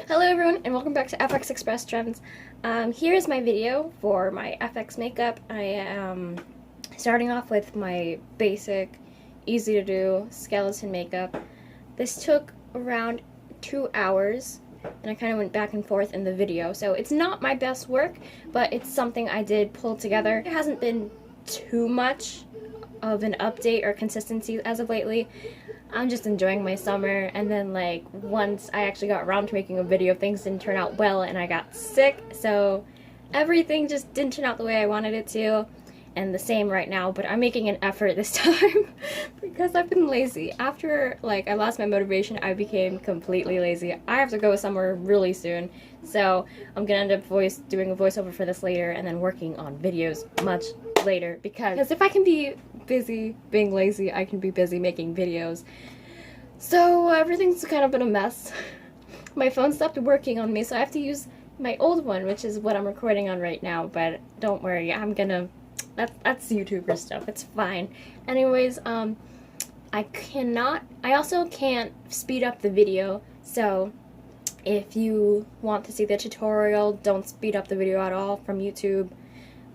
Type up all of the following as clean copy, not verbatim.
Hello everyone and welcome back to FX Express Trends. Here's my video for my FX makeup. I am starting off with my basic, easy to do skeleton makeup. This took around 2 hours and I kind of went back and forth in the video. So it's not my best work, but it's something I did pull together. It hasn't been too much of an update or consistency as of lately. I'm just enjoying my summer, and then like once I actually got around to making a video, things didn't turn out well and I got sick, so everything just didn't turn out the way I wanted it to, and the same right now, but I'm making an effort this time because I've been lazy. After like I lost my motivation, I became completely lazy. I have to go somewhere really soon, so I'm gonna end up doing a voiceover for this later and then working on videos much later, because if I can be busy being lazy, I can be busy making videos. So everything's kind of been a mess. My phone stopped working on me, so I have to use my old one, which is what I'm recording on right now, but don't worry, that's YouTuber stuff, it's fine. Anyways, I also can't speed up the video, so if you want to see the tutorial, don't speed up the video at all from YouTube.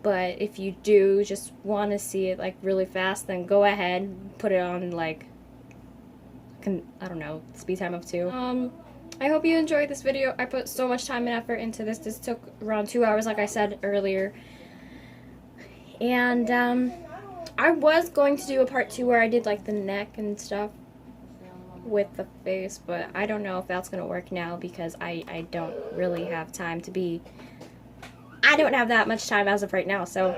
But if you do just want to see it like really fast, then go ahead, put it on like, I don't know, speed time of 2. I hope you enjoyed this video. I put so much time and effort into this. This took around 2 hours, like I said earlier. And I was going to do a part 2 where I did like the neck and stuff with the face, but I don't know if that's going to work now because I don't really have time to be... I don't have that much time as of right now, so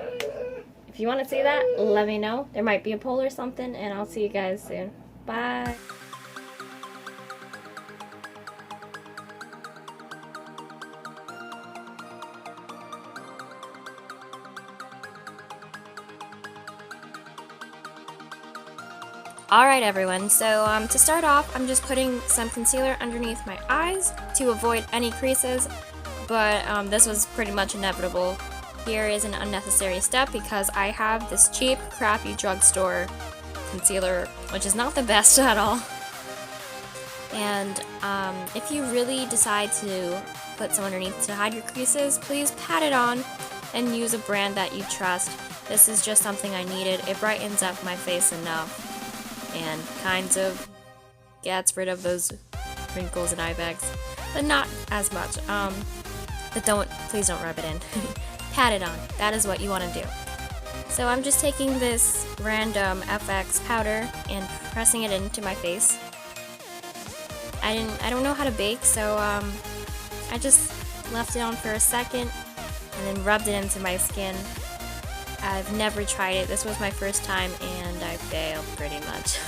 if you want to see that, let me know. There might be a poll or something, and I'll see you guys soon. Bye! Alright everyone, so to start off, I'm just putting some concealer underneath my eyes to avoid any creases. But this was pretty much inevitable. Here is an unnecessary step because I have this cheap, crappy drugstore concealer, which is not the best at all. And if you really decide to put some underneath to hide your creases, please pat it on and use a brand that you trust. This is just something I needed. It brightens up my face enough and kind of gets rid of those wrinkles and eye bags, but not as much. But please don't rub it in. Pat it on. That is what you want to do. So I'm just taking this random FX powder and pressing it into my face. I don't know how to bake, so I just left it on for a second and then rubbed it into my skin. I've never tried it. This was my first time and I failed pretty much.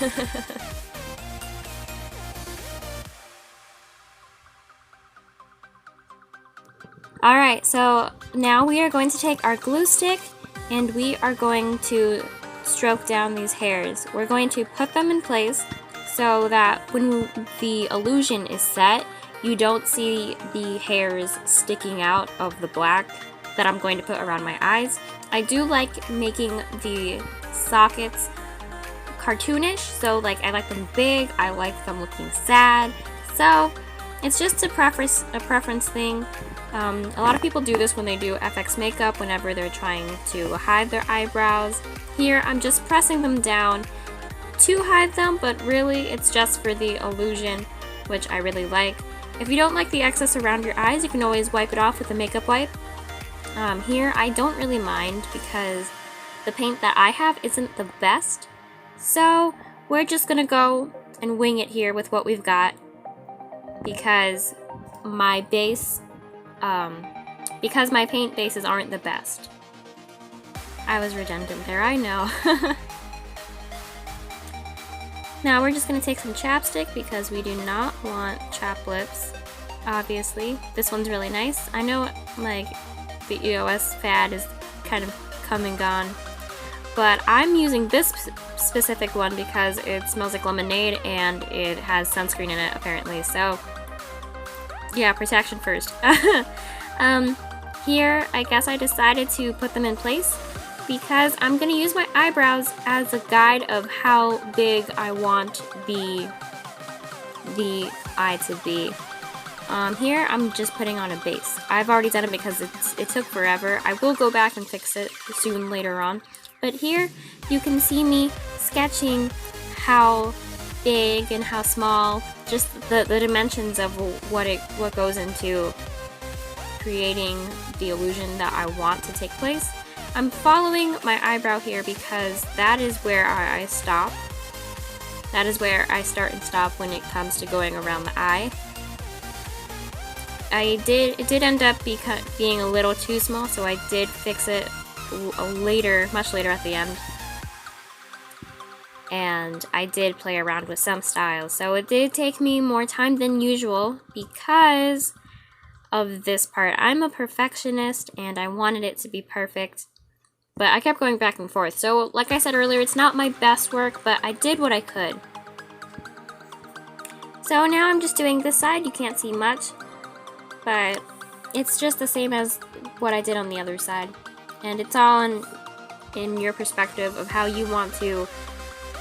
Alright, so now we are going to take our glue stick and we are going to stroke down these hairs. We're going to put them in place so that when the illusion is set, you don't see the hairs sticking out of the black that I'm going to put around my eyes. I do like making the sockets cartoonish, so like I like them big, I like them looking sad, so it's just a preference thing. A lot of people do this when they do FX makeup whenever they're trying to hide their eyebrows. Here I'm just pressing them down to hide them, but really it's just for the illusion, which I really like. If you don't like the excess around your eyes, you can always wipe it off with a makeup wipe. Here I don't really mind because the paint that I have isn't the best, so we're just gonna go and wing it here with what we've got because my paint bases aren't the best. I was redundant there, I know. Now we're just going to take some chapstick because we do not want chap lips, obviously. This one's really nice. I know like the EOS fad is kind of come and gone, but I'm using this specific one because it smells like lemonade and it has sunscreen in it apparently, so yeah, protection first. Here, I guess I decided to put them in place because I'm going to use my eyebrows as a guide of how big I want the eye to be. Here I'm just putting on a base. I've already done it because it took forever. I will go back and fix it soon later on. But here you can see me sketching how big and how small, just the dimensions of what goes into creating the illusion that I want to take place. I'm following my eyebrow here because that is where I stop. That is where I start and stop when it comes to going around the eye. It did end up being a little too small, so I did fix it much later at the end. And I did play around with some styles, so it did take me more time than usual because of this part. I'm a perfectionist and I wanted it to be perfect, but I kept going back and forth. So like I said earlier, it's not my best work, but I did what I could. So now I'm just doing this side. You can't see much, but it's just the same as what I did on the other side. And it's all in your perspective of how you want to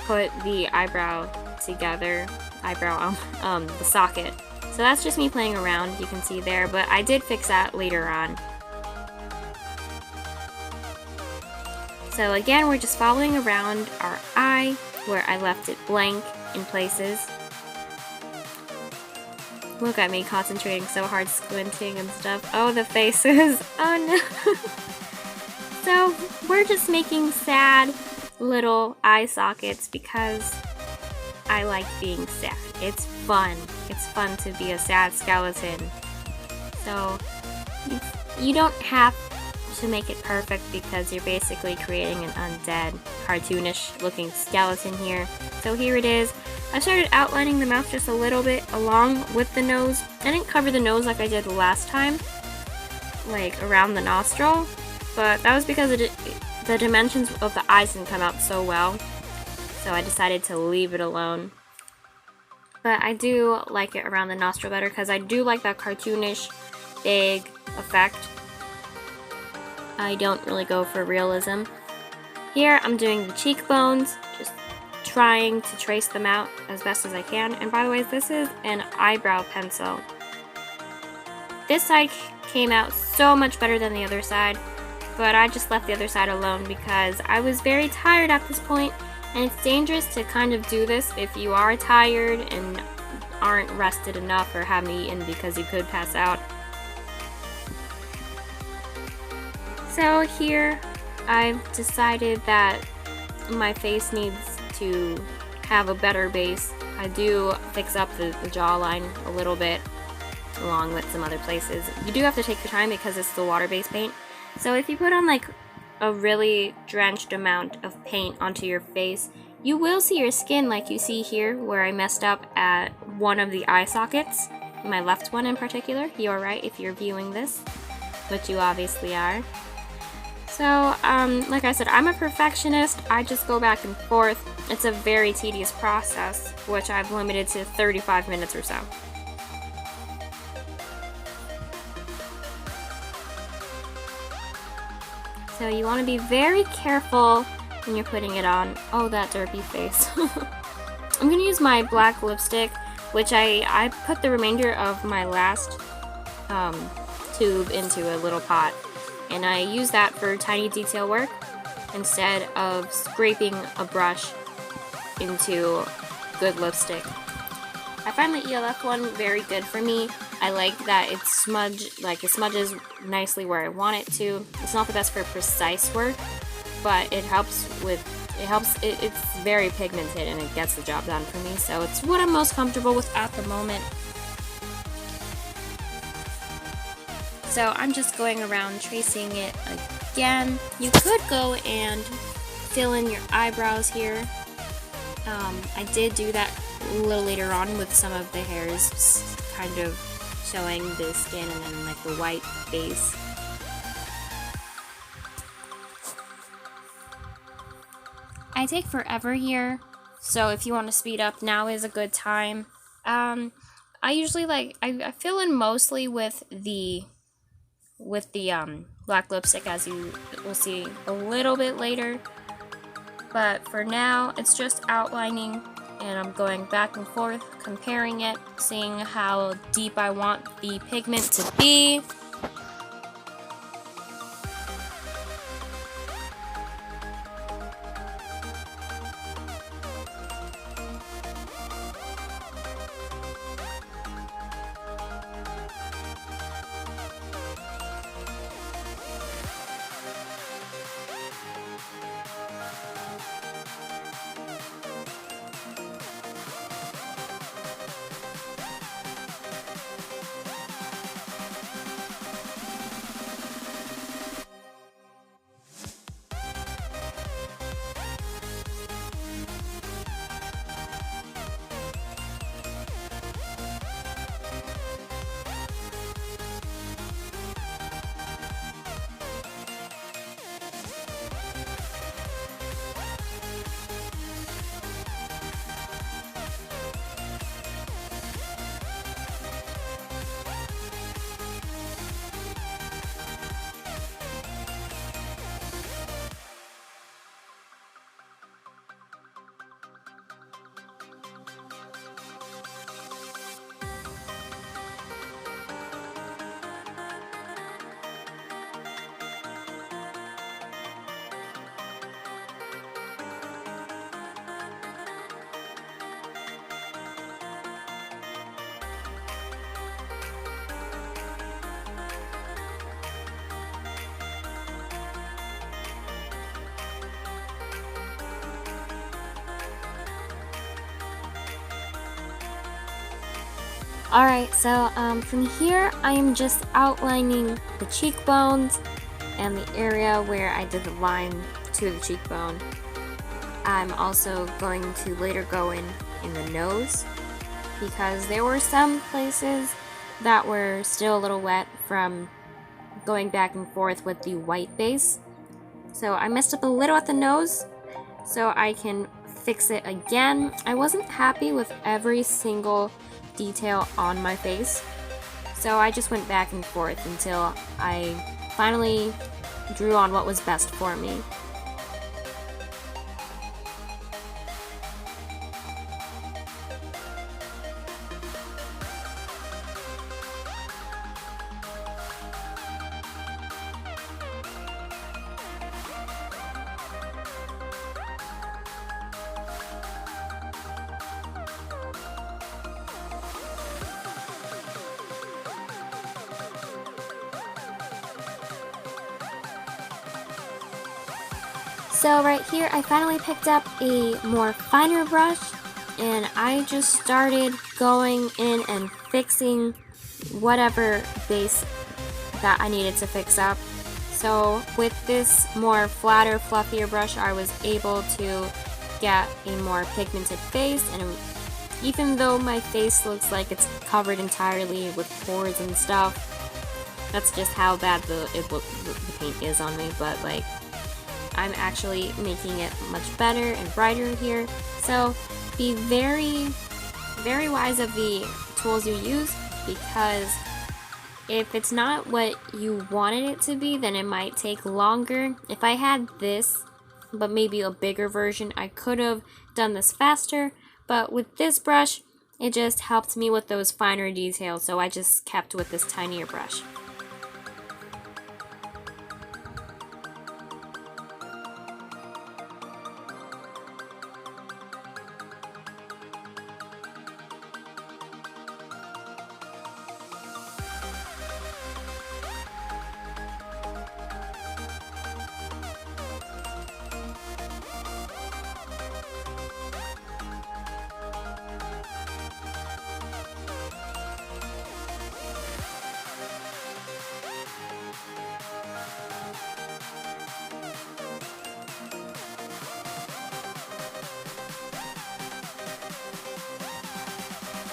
put the eyebrow together, the socket. So that's just me playing around, you can see there, but I did fix that later on. So again, we're just following around our eye where I left it blank in places. Look at me concentrating so hard, squinting and stuff. Oh, the faces. Oh no. So we're just making sad little eye sockets because I like being sad. It's fun. It's fun to be a sad skeleton. So you don't have to make it perfect because you're basically creating an undead, cartoonish looking skeleton here. So here it is. I started outlining the mouth just a little bit along with the nose. I didn't cover the nose like I did the last time, like around the nostril, but that was because the dimensions of the eyes didn't come out so well, so I decided to leave it alone. But I do like it around the nostril better because I do like that cartoonish, big effect. I don't really go for realism. Here I'm doing the cheekbones, just trying to trace them out as best as I can. And by the way, this is an eyebrow pencil. This side came out so much better than the other side, but I just left the other side alone because I was very tired at this point, and it's dangerous to kind of do this if you are tired and aren't rested enough or haven't eaten because you could pass out. So here I've decided that my face needs to have a better base. I do fix up the jawline a little bit along with some other places. You do have to take your time because it's the water-based paint. So if you put on like a really drenched amount of paint onto your face, you will see your skin like you see here where I messed up at one of the eye sockets, my left one in particular. You're right if you're viewing this, but you obviously are. So, like I said, I'm a perfectionist. I just go back and forth. It's a very tedious process, which I've limited to 35 minutes or so. So you want to be very careful when you're putting it on. Oh, that derpy face. I'm going to use my black lipstick, which I put the remainder of my last tube into a little pot. And I use that for tiny detail work instead of scraping a brush into good lipstick. I find the ELF one very good for me. I like that it smudges nicely where I want it to. It's not the best for precise work, but it's very pigmented and it gets the job done for me. So it's what I'm most comfortable with at the moment. So I'm just going around tracing it again. You could go and fill in your eyebrows here. I did do that a little later on with some of the hairs kind of showing the skin and then like the white base. I take forever here, so if you want to speed up, now is a good time. I usually I fill in mostly with the black lipstick, as you will see a little bit later, but for now it's just outlining and I'm going back and forth, comparing it, seeing how deep I want the pigment to be. Alright, so from here I am just outlining the cheekbones and the area where I did the line to the cheekbone. I'm also going to later go in the nose because there were some places that were still a little wet from going back and forth with the white base. So I messed up a little at the nose, so I can fix it again. I wasn't happy with every single detail on my face, so I just went back and forth until I finally drew on what was best for me. So right here I finally picked up a more finer brush and I just started going in and fixing whatever base that I needed to fix up. So with this more flatter, fluffier brush I was able to get a more pigmented face, and even though my face looks like it's covered entirely with pores and stuff, that's just how bad the paint is on me, but like I'm actually making it much better and brighter here. So be very, very wise of the tools you use, because if it's not what you wanted it to be, then it might take longer. If I had this, but maybe a bigger version, I could have done this faster, but with this brush, it just helped me with those finer details, so I just kept with this tinier brush.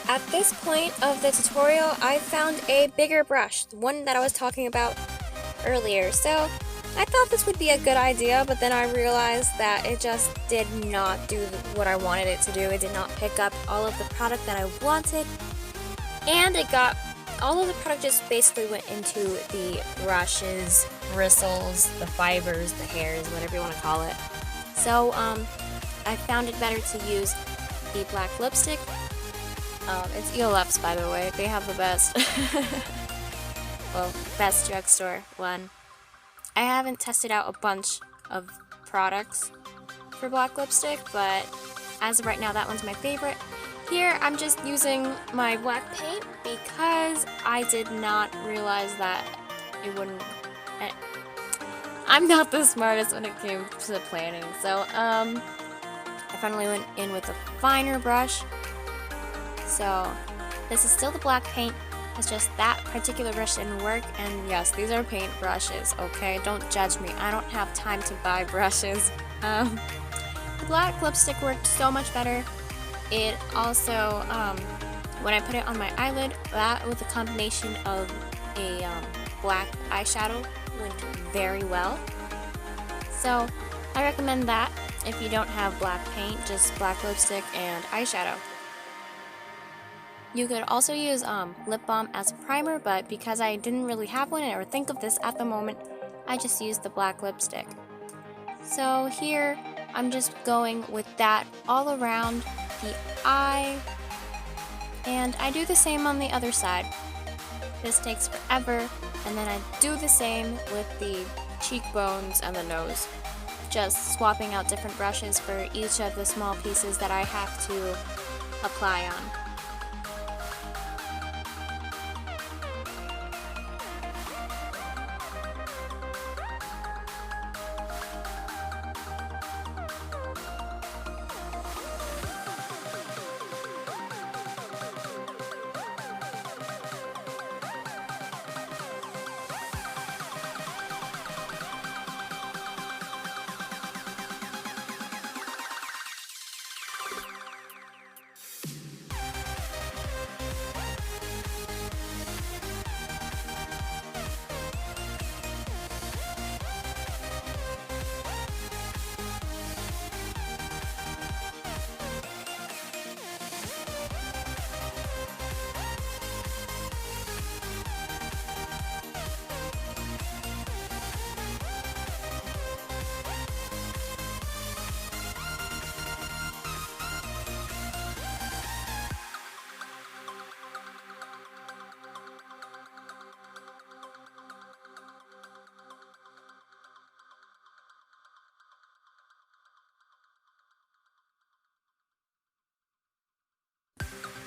At this point of the tutorial, I found a bigger brush, the one that I was talking about earlier. So I thought this would be a good idea, but then I realized that it just did not do what I wanted it to do. It did not pick up all of the product that I wanted, and all of the product just basically went into the brushes, bristles, the fibers, the hairs, whatever you want to call it. So I found it better to use the black lipstick. It's ELF's, by the way. They have the best, well, best drugstore one. I haven't tested out a bunch of products for black lipstick, but as of right now, that one's my favorite. Here, I'm just using my black paint because I did not realize that it wouldn't... I'm not the smartest when it came to planning, so I finally went in with a finer brush. So this is still the black paint, it's just that particular brush didn't work, and yes, these are paint brushes, okay? Don't judge me, I don't have time to buy brushes. The black lipstick worked so much better. It also, when I put it on my eyelid, that with a combination of a black eyeshadow went very well. So I recommend that if you don't have black paint, just black lipstick and eyeshadow. You could also use lip balm as a primer, but because I didn't really have one or think of this at the moment, I just used the black lipstick. So here, I'm just going with that all around the eye, and I do the same on the other side. This takes forever, and then I do the same with the cheekbones and the nose. Just swapping out different brushes for each of the small pieces that I have to apply on.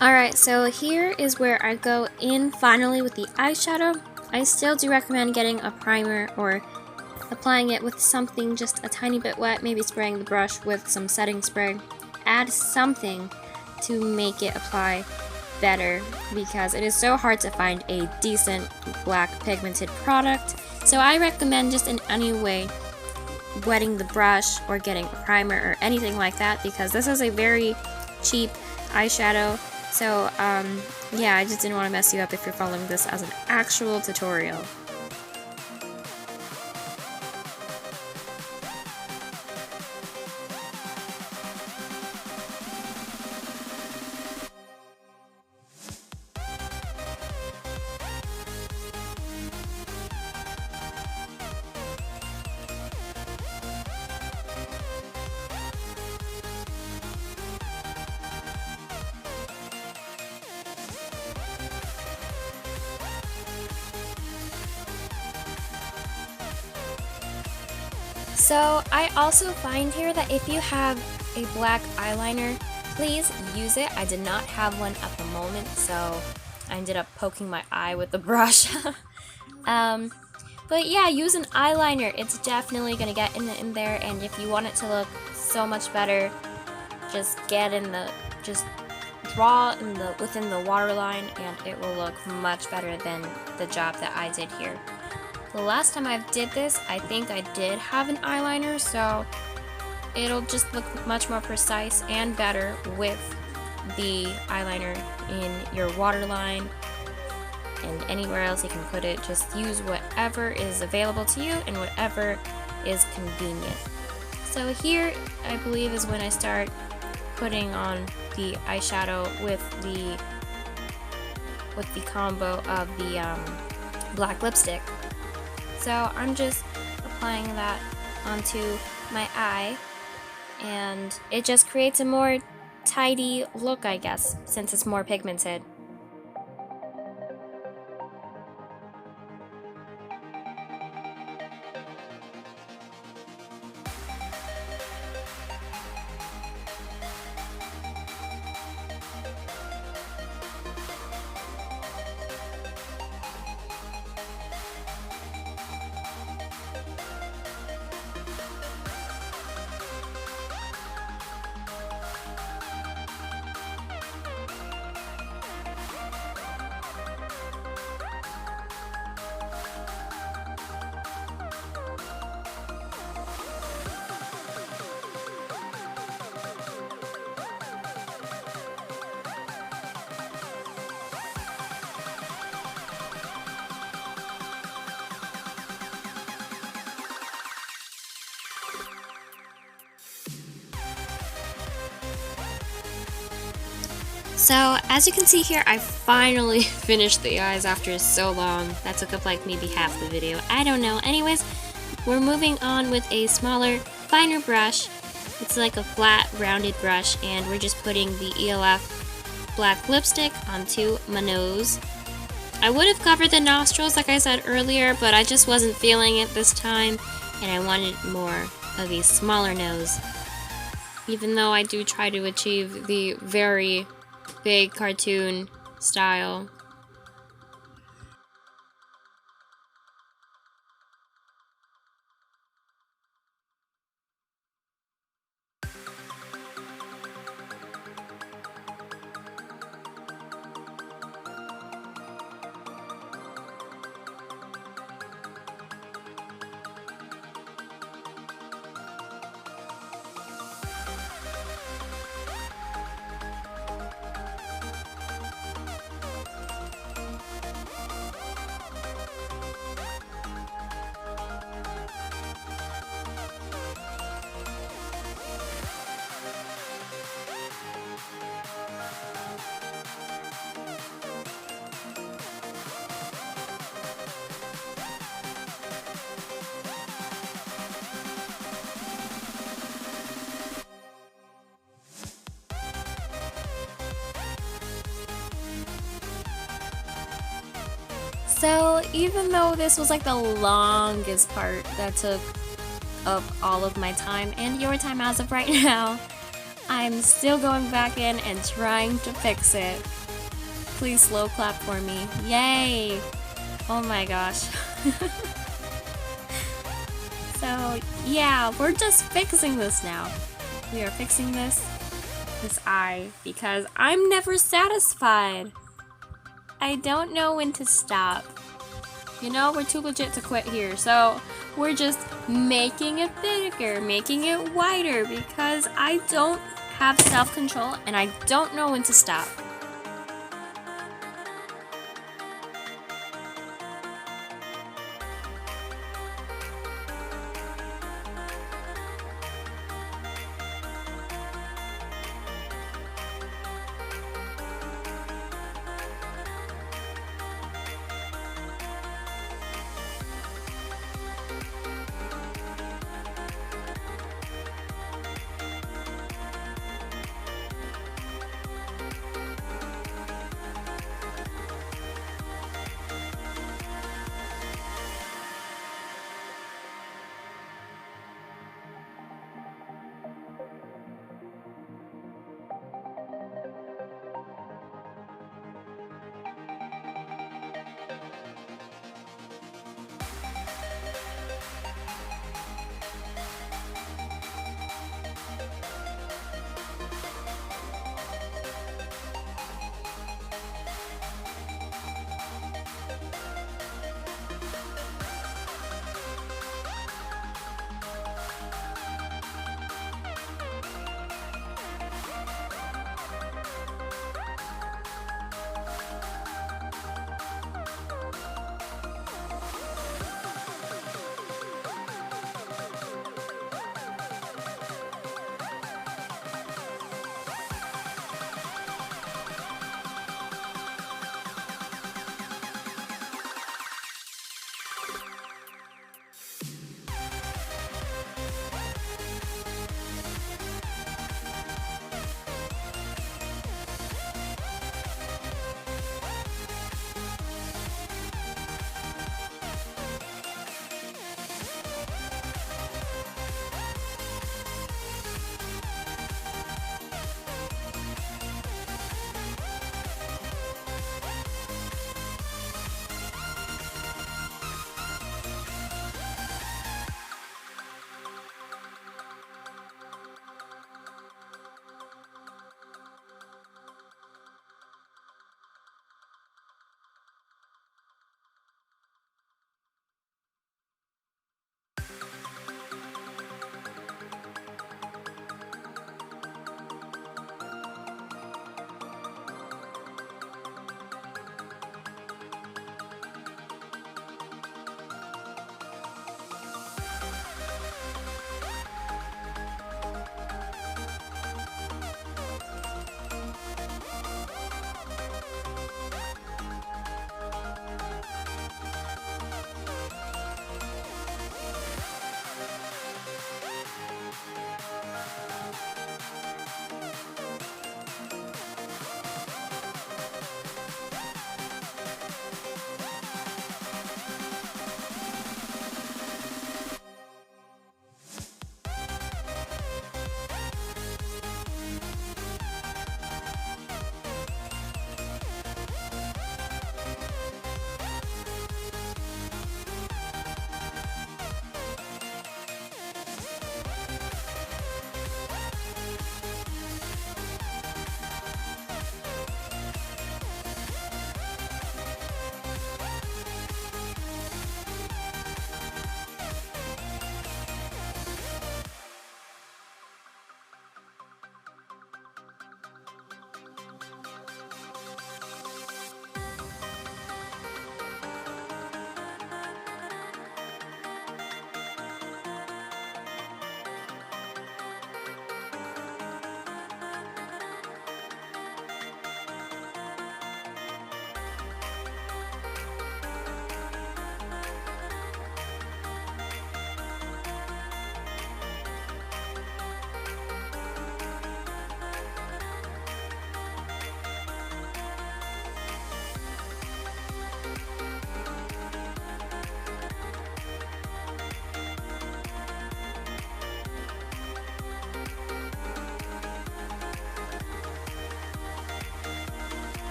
Alright, so here is where I go in finally with the eyeshadow. I still do recommend getting a primer or applying it with something just a tiny bit wet, maybe spraying the brush with some setting spray. Add something to make it apply better because it is so hard to find a decent black pigmented product. So I recommend just in any way wetting the brush or getting a primer or anything like that because this is a very cheap eyeshadow. So yeah, I just didn't want to mess you up if you're following this as an actual tutorial. So I also find here that if you have a black eyeliner, please use it. I did not have one at the moment, so I ended up poking my eye with the brush. But yeah, use an eyeliner. It's definitely gonna get in there, and if you want it to look so much better, just draw within the waterline, and it will look much better than the job that I did here. The last time I did this, I think I did have an eyeliner, so it'll just look much more precise and better with the eyeliner in your waterline and anywhere else you can put it. Just use whatever is available to you and whatever is convenient. So here, I believe, is when I start putting on the eyeshadow with the combo of the black lipstick. So I'm just applying that onto my eye, and it just creates a more tidy look, I guess, since it's more pigmented. So, as you can see here, I finally finished the eyes after so long. That took up like maybe half the video. I don't know. Anyways, we're moving on with a smaller, finer brush. It's like a flat, rounded brush, and we're just putting the ELF black lipstick onto my nose. I would have covered the nostrils like I said earlier, but I just wasn't feeling it this time, and I wanted more of a smaller nose. Even though I do try to achieve the very big cartoon style. So even though this was like the longest part that took up all of my time and your time as of right now, I'm still going back in and trying to fix it. Please slow clap for me. Yay! Oh my gosh. So yeah, we're just fixing this now. We are fixing this eye because I'm never satisfied. I don't know when to stop. You know, we're too legit to quit here, so we're just making it bigger, making it wider, because I don't have self-control and I don't know when to stop.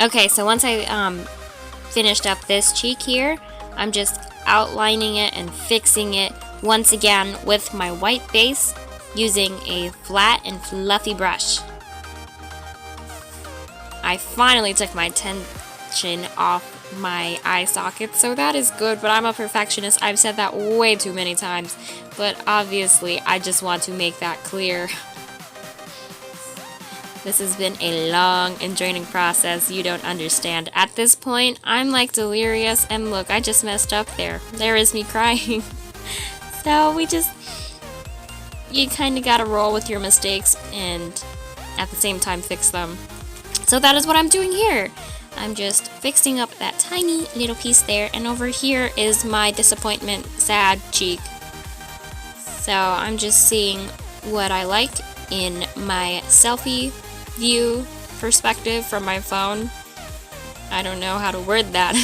Okay, so once I finished up this cheek here, I'm just outlining it and fixing it once again with my white base using a flat and fluffy brush. I finally took my tension off my eye socket, so that is good, but I'm a perfectionist. I've said that way too many times, but obviously I just want to make that clear. This has been a long and draining process you don't understand. At this point, I'm like delirious, and look, I just messed up there. There is me crying. So you kind of gotta roll with your mistakes and at the same time fix them. So that is what I'm doing here. I'm just fixing up that tiny little piece there, and over here is my disappointment, sad cheek. So I'm just seeing what I like in my selfie view perspective from my phone. I don't know how to word that.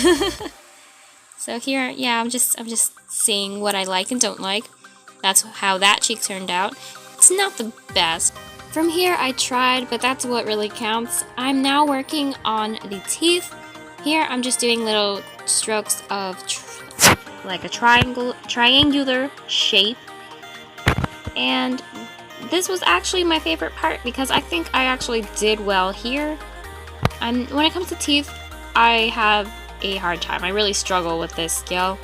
So here, yeah, I'm just seeing what I like and don't like. That's how that cheek turned out. It's not the best. From here I tried, but that's what really counts. I'm now working on the teeth. Here I'm just doing little strokes of like a triangular shape. And this was actually my favorite part because I think I actually did well here. When it comes to teeth, I have a hard time. I really struggle with this skill.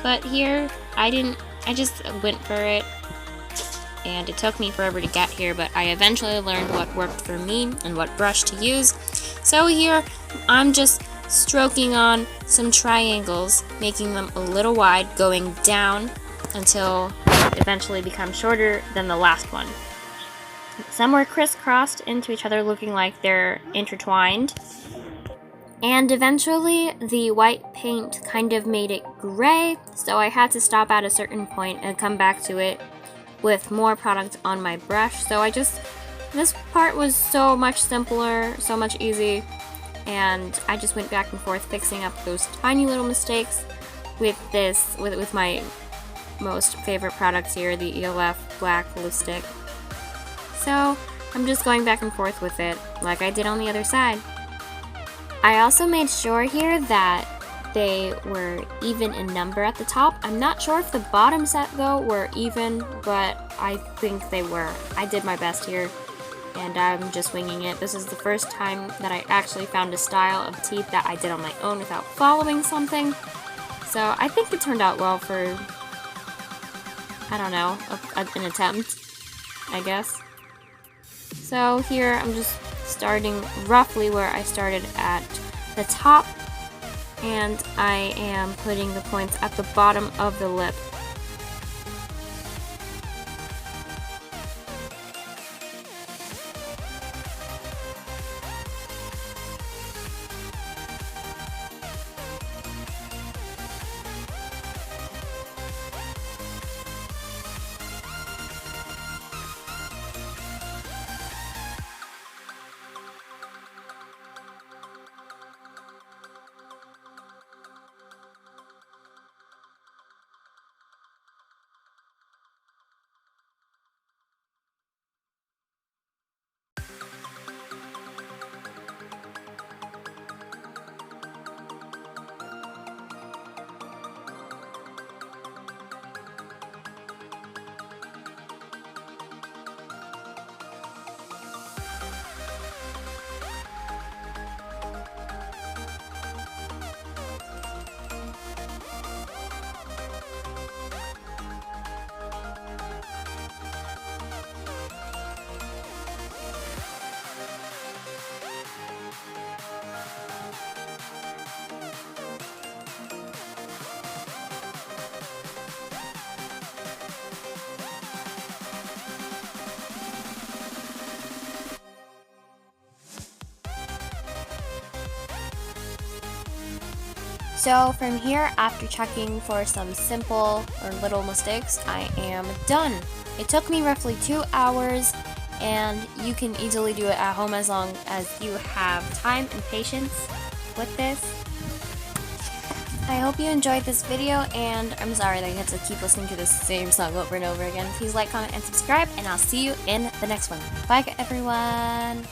But here, I just went for it. And it took me forever to get here, but I eventually learned what worked for me and what brush to use. So here, I'm just stroking on some triangles, making them a little wide, going down until it eventually becomes shorter than the last one. Some were crisscrossed into each other, looking like they're intertwined. And eventually, the white paint kind of made it gray, so I had to stop at a certain point and come back to it with more product on my brush. So this part was so much simpler, so much easy, and I just went back and forth fixing up those tiny little mistakes with my most favorite products here, the ELF black lipstick. So I'm just going back and forth with it like I did on the other side. I also made sure here that they were even in number at the top. I'm not sure if the bottom set though were even, but I think they were. I did my best here, and I'm just winging it. This is the first time that I actually found a style of teeth that I did on my own without following something. So I think it turned out well for, I don't know, an attempt, I guess. So here I'm just starting roughly where I started at the top, and I am putting the points at the bottom of the lip. So from here, after checking for some simple or little mistakes, I am done. It took me roughly 2 hours, and you can easily do it at home as long as you have time and patience with this. I hope you enjoyed this video, and I'm sorry that you have to keep listening to the same song over and over again. Please like, comment, and subscribe, and I'll see you in the next one. Bye, everyone!